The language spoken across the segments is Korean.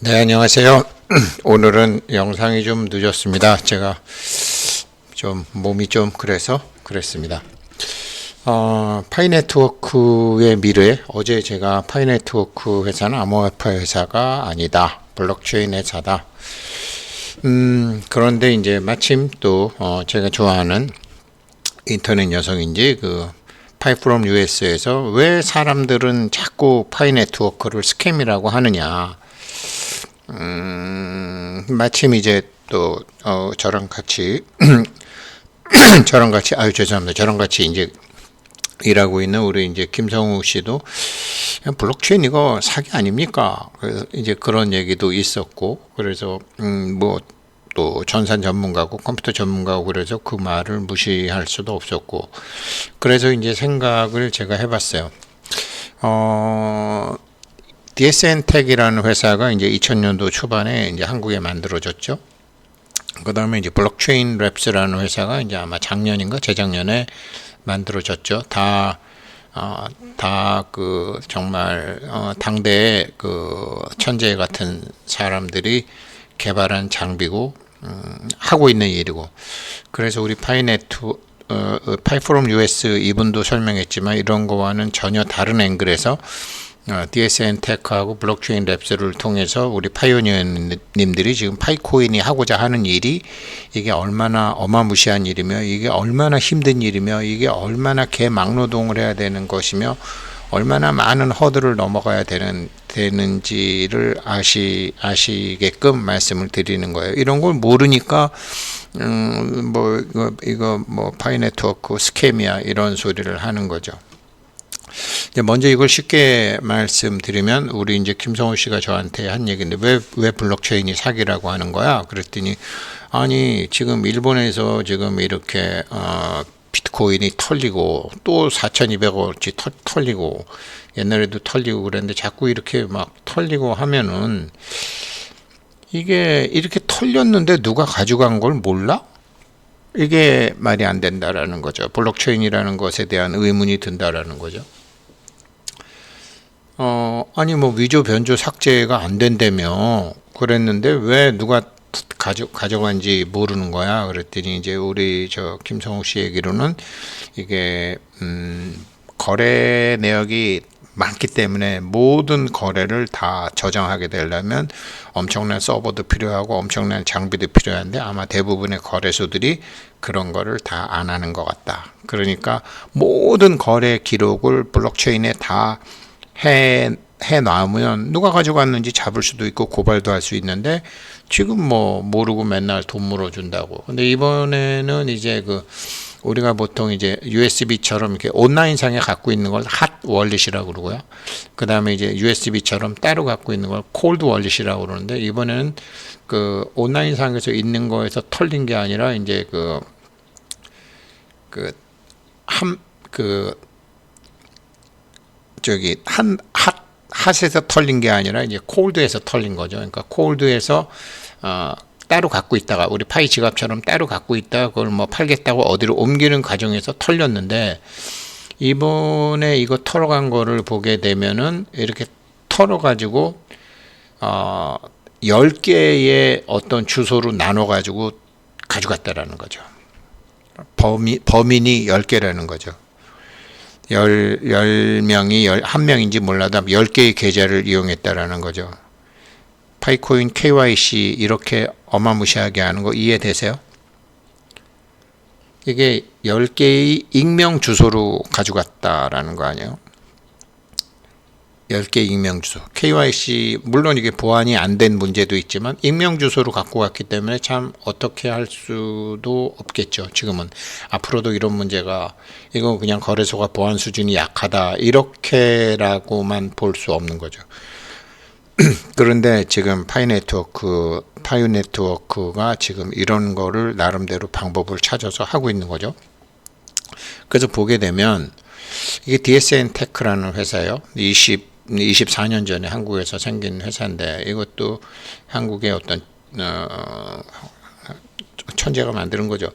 네, 안녕하세요. 오늘은 영상이 좀 늦었습니다. 제가 좀 몸이 좀 그래서 그랬습니다. 파이네트워크의 미래, 어제 제가 파이네트워크 회사는 암호화폐 회사가 아니다. 블록체인 회사다. 그런데 이제 마침 또 제가 좋아하는 인터넷 여성인지 파이프롬 US에서 왜 사람들은 자꾸 파이네트워크를 스캠이라고 하느냐. 마침 이제 또 저랑 같이 죄송합니다. 저랑 같이 이제 일하고 있는 우리 이제 김성우 씨도 블록체인 이거 사기 아닙니까? 그래서 이제 그런 얘기도 있었고, 그래서 뭐 또 전산 전문가고 컴퓨터 전문가고 그래서 그 말을 무시할 수도 없었고, 그래서 이제 생각을 제가 해봤어요. DSN텍이라는 회사가 이제 2000년도 초반에 이제 한국에 만들어졌죠. 그 다음에 이제 블록체인 랩스라는 회사가 이제 아마 작년인가 재작년에 만들어졌죠. 다 정말 당대의 천재 같은 사람들이 개발한 장비고 하고 있는 일이고, 그래서 우리 파이프롬 US 이분도 설명했지만 이런 거와는 전혀 다른 앵글에서 DSN텍하고 블록체인 랩스를 통해서 우리 파이오니어님들이 지금 파이코인이 하고자 하는 일이 이게 얼마나 어마무시한 일이며, 이게 얼마나 힘든 일이며, 이게 얼마나 개막노동을 해야 되는 것이며, 얼마나 많은 허들을 넘어가야 되는지를 아시게끔 말씀을 드리는 거예요. 이런 걸 모르니까 이거 파이네트워크 스캠이야 이런 소리를 하는 거죠. 먼저 이걸 쉽게 말씀드리면, 우리 이제 김성호 씨가 저한테 한 얘기인데, 왜 블록체인이 사기라고 하는 거야? 그랬더니, 아니, 지금 일본에서 지금 이렇게, 비트코인이 털리고, 또 4,200원어치 털리고, 옛날에도 털리고 그랬는데, 자꾸 이렇게 막 털리고 하면은, 이게 이렇게 털렸는데 누가 가져간 걸 몰라? 이게 말이 안 된다라는 거죠. 블록체인이라는 것에 대한 의문이 든다라는 거죠. 아니 위조 변조 삭제가 안 된다며 그랬는데 왜 누가 가져간지 모르는 거야. 그랬더니 이제 우리 김성욱 씨 얘기로는 이게 거래 내역이 많기 때문에 모든 거래를 다 저장하게 되려면 엄청난 서버도 필요하고 엄청난 장비도 필요한데, 아마 대부분의 거래소들이 그런 거를 다 안 하는 것 같다. 그러니까 모든 거래 기록을 블록체인에 다 해놔면 누가 가져갔는지 잡을 수도 있고 고발도 할 수 있는데, 지금 모르고 맨날 돈 물어준다고. 근데 이번에는 이제 우리가 보통 이제 USB처럼 이렇게 온라인상에 갖고 있는 걸 핫 월릿이라고 그러고요. 그 다음에 이제 USB처럼 따로 갖고 있는 걸 콜드 월릿이라고 그러는데, 이번에는 온라인상에서 있는 거에서 털린 게 아니라 이제 핫에서 털린 게 아니라 이제 콜드에서 털린 거죠. 그러니까 콜드에서 따로 갖고 있다가, 우리 파이 지갑처럼 따로 갖고 있다가 그걸 팔겠다고 어디로 옮기는 과정에서 털렸는데, 이번에 이거 털어간 거를 보게 되면은 이렇게 털어가지고 10개의 어떤 주소로 나눠가지고 가져갔다라는 거죠. 범인이 10개라는 거죠. 10명이 1명인지 몰라도 10개의 계좌를 이용했다라는 거죠. 파이코인 KYC 이렇게 어마무시하게 하는 거 이해되세요? 이게 10개의 익명 주소로 가져갔다라는 거 아니에요? 10개 익명 주소. KYC, 물론 이게 보안이 안 된 문제도 있지만 익명 주소로 갖고 갔기 때문에 참 어떻게 할 수도 없겠죠. 지금은. 앞으로도 이런 문제가, 이거 그냥 거래소가 보안 수준이 약하다 이렇게라고만 볼 수 없는 거죠. 그런데 지금 파이네트워크가 지금 이런 거를 나름대로 방법을 찾아서 하고 있는 거죠. 그래서 보게 되면 이게 DSN테크라는 회사예요. 24년 전에 한국에서 생긴 회사인데, 이것도 한국의 어떤 천재가 만드는 거죠.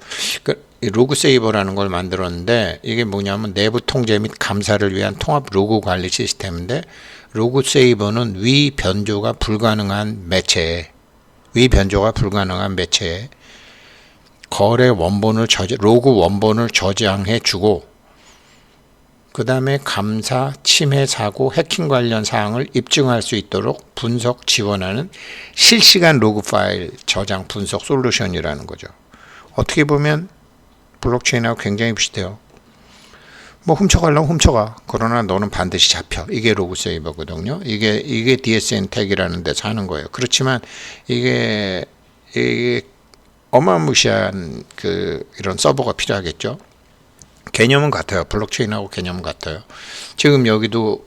로그세이버라는 걸 만들었는데, 이게 뭐냐면 내부 통제 및 감사를 위한 통합 로그 관리 시스템인데, 로그 세이버는 위 변조가 불가능한 매체에 거래 원본을 로그 원본을 저장해 주고, 그 다음에 감사, 침해 사고, 해킹 관련 사항을 입증할 수 있도록 분석 지원하는 실시간 로그 파일 저장 분석 솔루션이라는 거죠. 어떻게 보면 블록체인하고 굉장히 비슷해요. 뭐 훔쳐가려면 훔쳐가. 그러나 너는 반드시 잡혀. 이게 로그 세이버거든요. 이게 DSN 택이라는 데서 하는 거예요. 그렇지만 이게 어마무시한 이런 서버가 필요하겠죠. 개념은 같아요. 블록체인하고 개념은 같아요. 지금 여기서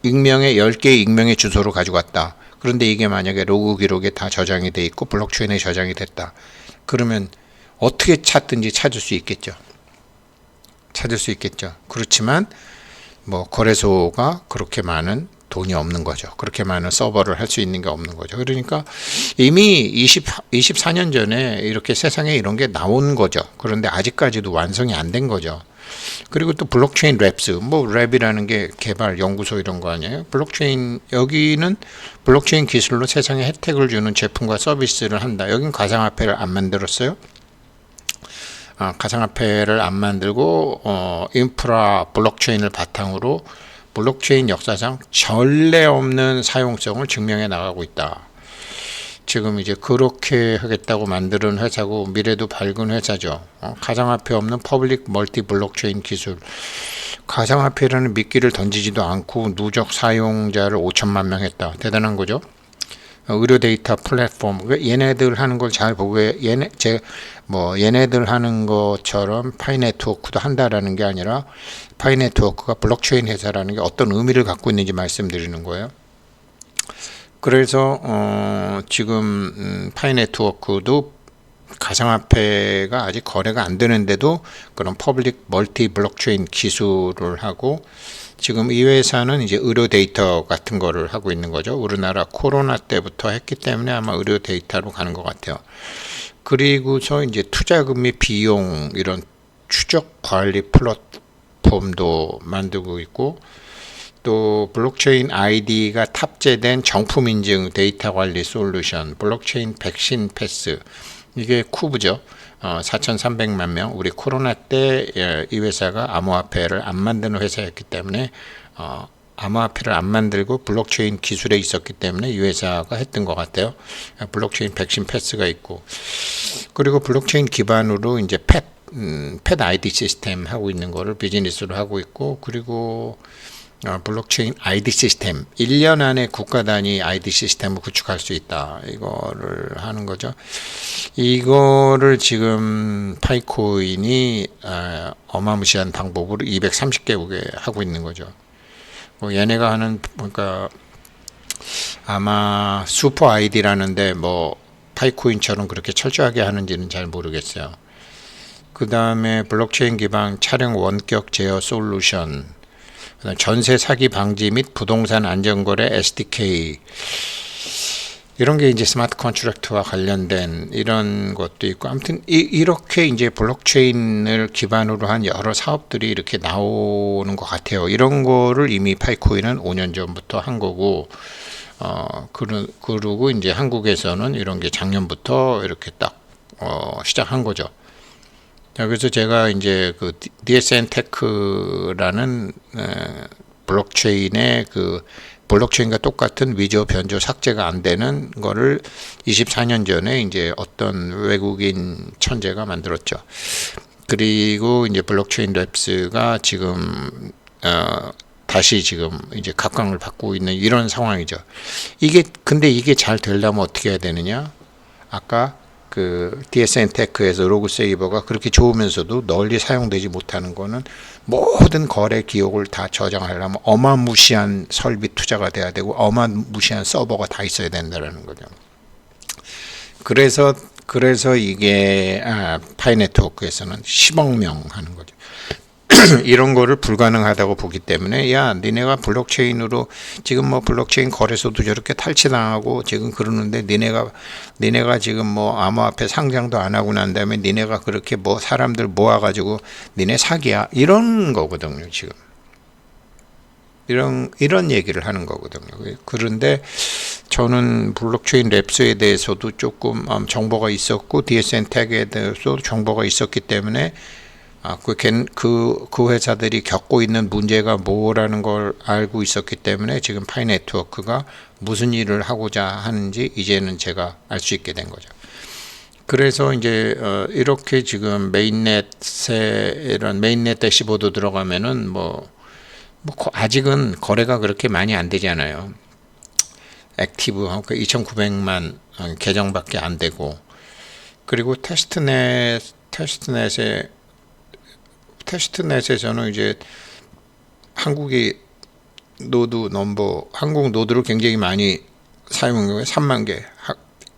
익명의 10개의 익명의 주소로 가지고 왔다. 그런데 이게 만약에 로그 기록에 다 저장이 돼 있고 블록체인에 저장이 됐다. 그러면 어떻게 찾든지 찾을 수 있겠죠. 그렇지만 뭐 거래소가 그렇게 많은 돈이 없는 거죠. 그렇게 많은 서버를 할 수 있는 게 없는 거죠. 그러니까 이미 24년 전에 이렇게 세상에 이런 게 나온 거죠. 그런데 아직까지도 완성이 안 된 거죠. 그리고 또 블록체인 랩스, 뭐 랩이라는 게 개발 연구소 이런 거 아니에요? 여기는 블록체인 기술로 세상에 혜택을 주는 제품과 서비스를 한다. 여긴 가상화폐를 안 만들었어요. 가상화폐를 안 만들고 인프라 블록체인을 바탕으로 블록체인 역사상 전례 없는 사용성을 증명해 나가고 있다. 지금 이제 그렇게 하겠다고 만드는 회사고 미래도 밝은 회사죠. 가상화폐 없는 퍼블릭 멀티 블록체인 기술. 가상화폐라는 미끼를 던지지도 않고 누적 사용자를 5천만 명 했다. 대단한 거죠. 의료 데이터 플랫폼. 얘네들 하는 걸 잘 보고 얘네들 하는 것처럼 파이네트워크도 한다라는 게 아니라 파이네트워크가 블록체인 회사라는 게 어떤 의미를 갖고 있는지 말씀드리는 거예요. 그래서 지금 파이네트워크도 가상화폐가 아직 거래가 안 되는데도 그런 퍼블릭 멀티 블록체인 기술을 하고, 지금 이 회사는 이제 의료 데이터 같은 거를 하고 있는 거죠. 우리나라 코로나 때부터 했기 때문에 아마 의료 데이터로 가는 것 같아요. 그리고서 이제 투자금 및 비용 이런 추적 관리 플랫폼도 만들고 있고, 또 블록체인 아이디가 탑재된 정품 인증 데이터 관리 솔루션, 블록체인 백신 패스, 이게 쿠브죠. 4,300만 명. 우리 코로나 때 이 회사가 암호화폐를 안 만드는 회사였기 때문에 암호화폐를 안 만들고 블록체인 기술에 있었기 때문에 이 회사가 했던 것 같아요. 블록체인 백신 패스가 있고, 그리고 블록체인 기반으로 이제 펫 아이디 시스템 하고 있는 거를 비즈니스로 하고 있고, 그리고 블록체인 아이디 시스템 1년 안에 국가 단위 아이디 시스템을 구축할 수 있다. 이거를 하는 거죠. 이거를 지금 파이코인이 어마무시한 방법으로 230개국에 하고 있는 거죠. 얘네가 하는, 그러니까 아마 슈퍼 아이디라는데 뭐 파이코인처럼 그렇게 철저하게 하는지는 잘 모르겠어요. 그 다음에 블록체인 기반 차량 원격 제어 솔루션, 전세 사기 방지 및 부동산 안전거래 SDK, 이런 게 이제 스마트 컨트랙트와 관련된 이런 것도 있고, 아무튼 이렇게 이제 블록체인을 기반으로 한 여러 사업들이 이렇게 나오는 것 같아요. 이런 거를 이미 파이코인은 5년 전부터 한 거고, 그리고 이제 한국에서는 이런 게 작년부터 이렇게 딱 시작한 거죠. 그래서 제가 이제 그 DSN 테크라는 블록체인의 블록체인과 똑같은 위조 변조 삭제가 안 되는 거를 24년 전에 이제 어떤 외국인 천재가 만들었죠. 그리고 이제 블록체인 랩스가 지금 다시 지금 이제 각광을 받고 있는 이런 상황이죠. 근데 이게 잘 되려면 어떻게 해야 되느냐? 아까 DSN 테크에서 로그 세이버가 그렇게 좋으면서도 널리 사용되지 못하는 거는, 모든 거래 기록을 다 저장하려면 어마무시한 설비 투자가 돼야 되고 어마무시한 서버가 다 있어야 된다는 거죠. 그래서 이게 파이네트워크에서는 10억 명 하는 거죠. 이런 거를 불가능하다고 보기 때문에, 니네가 블록체인으로 지금 뭐 블록체인 거래소도 저렇게 탈취당하고 지금 그러는데, 니네가 지금 뭐 암호화폐 상장도 안 하고 난 다음에 니네가 그렇게 뭐 사람들 모아가지고 니네 사기야, 이런 거거든요. 지금 이런 얘기를 하는 거거든요. 그런데 저는 블록체인 랩스에 대해서도 조금 정보가 있었고 DSN 태그에 대해서도 정보가 있었기 때문에 그 회사들이 겪고 있는 문제가 뭐라는 걸 알고 있었기 때문에 지금 파이 네트워크가 무슨 일을 하고자 하는지 이제는 제가 알 수 있게 된 거죠. 그래서 이제 이렇게 지금 메인넷에 이런 메인넷 대시보드 들어가면은 아직은 거래가 그렇게 많이 안 되잖아요. 액티브하고 2,900만 계정밖에 안 되고, 그리고 테스트넷에서는 이제 한국이 한국 노드를 굉장히 많이 사용한 거예요. 3만 개.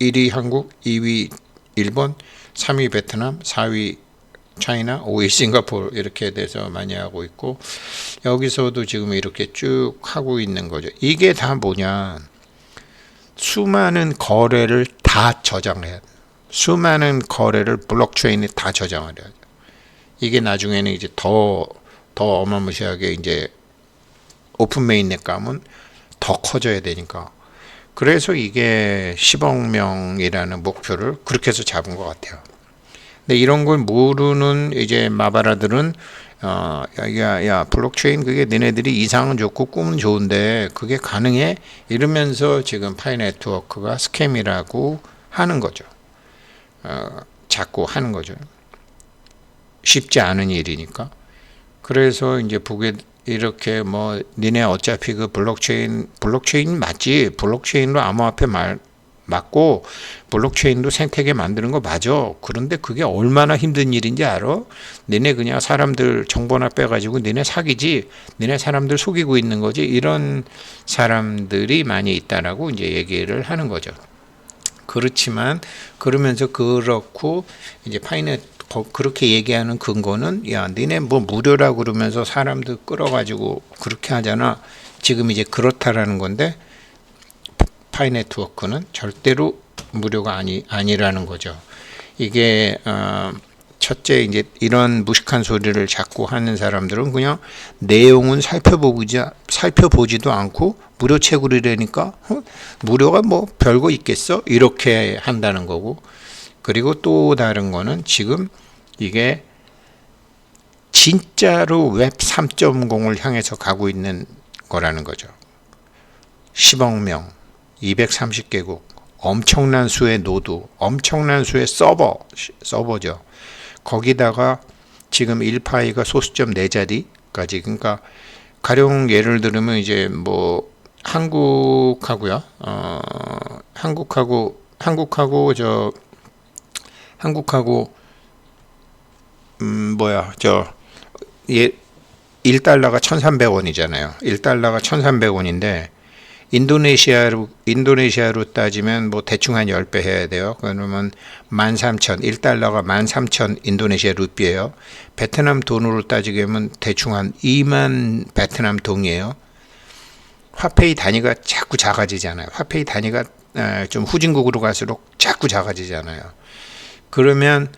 1위 한국, 2위 일본, 3위 베트남, 4위 차이나, 5위 싱가포르 이렇게 돼서 많이 하고 있고, 여기서도 지금 이렇게 쭉 하고 있는 거죠. 이게 다 뭐냐? 수많은 거래를 다 저장해야 돼. 수많은 거래를 블록체인에 다 저장을 해야 돼. 이게 나중에는 이제 더 어마무시하게 이제 오픈 메인넷 가면 더 커져야 되니까. 그래서 이게 10억 명이라는 목표를 그렇게 해서 잡은 것 같아요. 근데 이런 걸 모르는 이제 마바라들은 야 블록체인 그게 너네들이 이상은 좋고 꿈은 좋은데 그게 가능해? 이러면서 지금 파이 네트워크가 스캠이라고 하는 거죠. 자꾸 하는 거죠. 쉽지 않은 일이니까. 그래서 이제 이렇게 니네 어차피 그 블록체인 맞지? 블록체인으로 암호화폐 맞고 블록체인도 생태계 만드는 거 맞아. 그런데 그게 얼마나 힘든 일인지 알아? 니네 그냥 사람들 정보나 빼가지고 니네 사기지. 니네 사람들 속이고 있는 거지. 이런 사람들이 많이 있다라고 이제 얘기를 하는 거죠. 그렇지만 그러면서 그렇고 이제 파이넷 그렇게 얘기하는 근거는 야 니네 무료라 그러면서 사람들 끌어가지고 그렇게 하잖아. 지금 이제 그렇다라는 건데 파이 네트워크는 절대로 무료가 아니라는 거죠. 이게 첫째 이제 이런 무식한 소리를 자꾸 하는 사람들은 그냥 내용은 살펴보지도 않고 무료 채굴이라니까 무료가 별거 있겠어? 이렇게 한다는 거고. 그리고 또 다른 거는 지금 이게 진짜로 웹 3.0을 향해서 가고 있는 거라는 거죠. 10억 명, 230개국, 엄청난 수의 노드, 엄청난 수의 서버죠. 거기다가 지금 1파이가 소수점 4자리까지, 그러니까 가령 예를 들면 이제 한국하고요, 한국하고 1달러가 1,300원이잖아요. 1달러가 1,300원인데 인도네시아로 따지면 대충 한 10배 해야 돼요. 그러면 13,000, 1달러가 13,000 인도네시아 루피예요. 베트남 돈으로 따지게 하면 대충 한 2만 베트남 동이에요. 화폐의 단위가 자꾸 작아지잖아요. 화폐의 단위가 좀 후진국으로 갈수록 자꾸 작아지잖아요. 그러면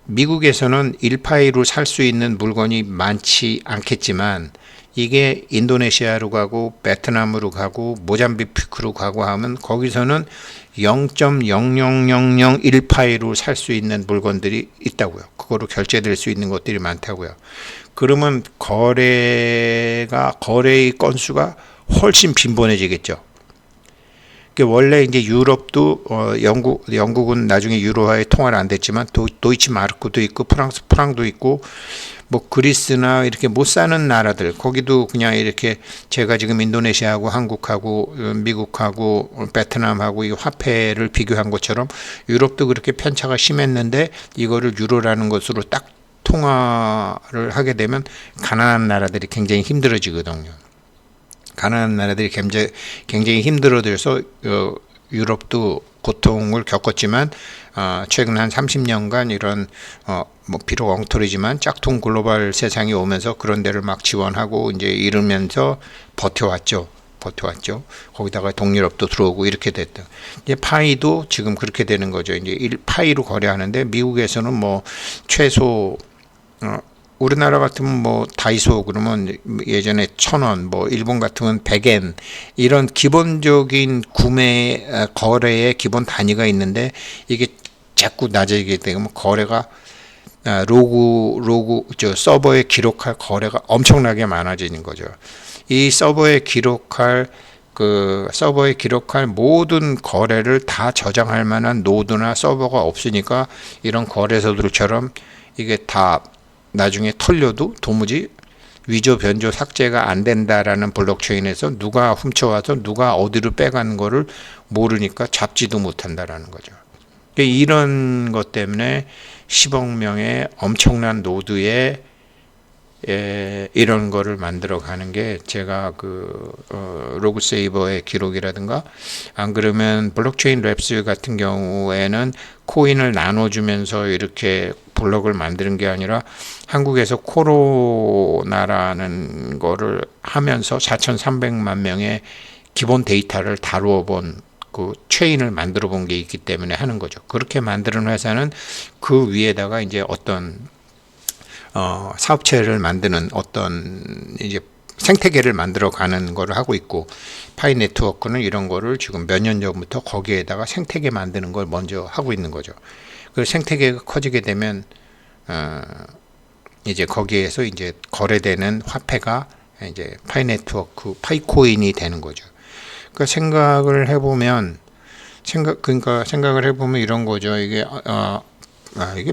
미국에서는 1파이로 살 수 있는 물건이 많지 않겠지만 이게 인도네시아로 가고 베트남으로 가고 모잠비크로 가고 하면 거기서는 0.00001파이로 살 수 있는 물건들이 있다고요. 그거로 결제될 수 있는 것들이 많다고요. 그러면 거래의 건수가 훨씬 빈번해지겠죠. 원래 이제 유럽도 영국은 나중에 유로화에 통화를 안 됐지만 도이치 마르크도 있고 프랑도 있고 그리스나 이렇게 못 사는 나라들 거기도 그냥 이렇게 제가 지금 인도네시아하고 한국하고 미국하고 베트남하고 이 화폐를 비교한 것처럼 유럽도 그렇게 편차가 심했는데 이거를 유로라는 것으로 딱 통화를 하게 되면 가난한 나라들이 굉장히 힘들어지거든요. 가난한 나라들이 굉장히 힘들어져서 유럽도 고통을 겪었지만 최근 한 30년간 이런 비록 엉터리지만 짝퉁 글로벌 세상이 오면서 그런 데를 막 지원하고 이제 이러면서 버텨왔죠. 거기다가 동유럽도 들어오고 이렇게 됐다. 이제 파이도 지금 그렇게 되는 거죠. 이제 파이로 거래하는데 미국에서는 최소 우리나라 같으면 뭐 다이소 그러면 예전에 1,000원, 뭐 일본 같으면 100엔 이런 기본적인 구매 거래의 기본 단위가 있는데 이게 자꾸 낮아지게 되면 거래가 로그 저 서버에 기록할 거래가 엄청나게 많아지는 거죠. 이 서버에 기록할 모든 거래를 다 저장할 만한 노드나 서버가 없으니까 이런 거래소들처럼 이게 다 나중에 털려도 도무지 위조 변조 삭제가 안 된다라는 블록체인에서 누가 훔쳐와서 누가 어디로 빼가는 거를 모르니까 잡지도 못한다라는 거죠. 이런 것 때문에 10억 명의 엄청난 노드에 이런 거를 만들어 가는 게 제가 로그 세이버의 기록이라든가 안 그러면 블록체인 랩스 같은 경우에는 코인을 나눠주면서 이렇게 블록을 만드는 게 아니라 한국에서 코로나라는 거를 하면서 4,300만 명의 기본 데이터를 다루어 본 그 체인을 만들어 본 게 있기 때문에 하는 거죠. 그렇게 만드는 회사는 그 위에다가 이제 어떤 사업체를 만드는 어떤 이제 생태계를 만들어 가는 거를 하고 있고, 파이 네트워크는 이런 거를 지금 몇 년 전부터 거기에다가 생태계 만드는 걸 먼저 하고 있는 거죠. 그 생태계가 커지게 되면 이제 거기에서 이제 거래되는 화폐가 이제 파이 네트워크, 파이코인이 되는 거죠. 그러니까 생각을 해보면 이런 거죠. 이게 이게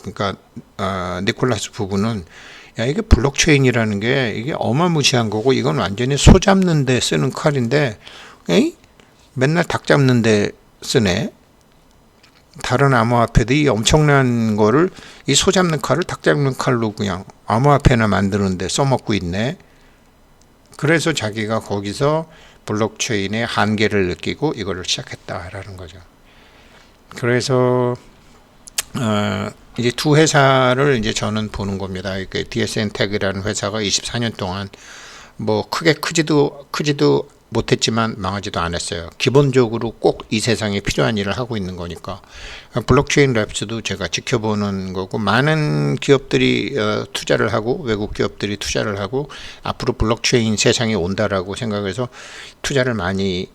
그러니까 니콜라스 부부는 이게 블록체인이라는 게 이게 어마무시한 거고 이건 완전히 소 잡는 데 쓰는 칼인데 맨날 닭 잡는 데 쓰네. 다른 암호화폐도 이 엄청난 거를 이 소 잡는 칼을 닭 잡는 칼로 그냥 암호화폐나 만드는데 써먹고 있네. 그래서 자기가 거기서 블록체인의 한계를 느끼고 이거를 시작했다라는 거죠. 그래서 이제 두 회사를 이제 저는 보는 겁니다. 이게 DSN텍이라는 회사가 24년 동안 뭐 크지도 못했지만 망하지도 않았어요. 기본적으로 꼭 이 세상에 필요한 일을 하고 있는 거니까. 블록체인 랩스도 제가 지켜보는 거고, 많은 기업들이 투자를 하고 외국 기업들이 투자를 하고 앞으로 블록체인 세상이 온다라고 생각해서 투자를 많이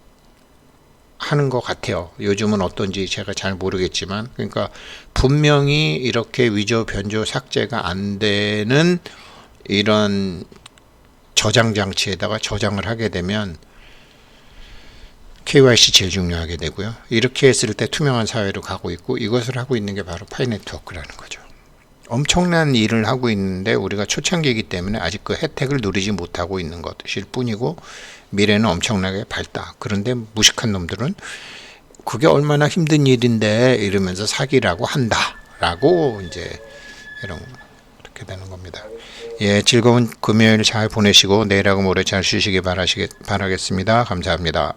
하는 것 같아요. 요즘은 어떤지 제가 잘 모르겠지만, 그러니까 분명히 이렇게 위조 변조 삭제가 안 되는 이런 저장 장치에다가 저장을 하게 되면 KYC 제일 중요하게 되고요. 이렇게 했을 때 투명한 사회로 가고 있고, 이것을 하고 있는 게 바로 파이 네트워크라는 거죠. 엄청난 일을 하고 있는데 우리가 초창기이기 때문에 아직 그 혜택을 누리지 못하고 있는 것일 뿐이고, 미래는 엄청나게 밝다. 그런데 무식한 놈들은 그게 얼마나 힘든 일인데 이러면서 사기라고 한다라고 이제 이렇게 되는 겁니다. 예, 즐거운 금요일 잘 보내시고 내일하고 모레 잘 쉬시기 바라겠습니다. 감사합니다.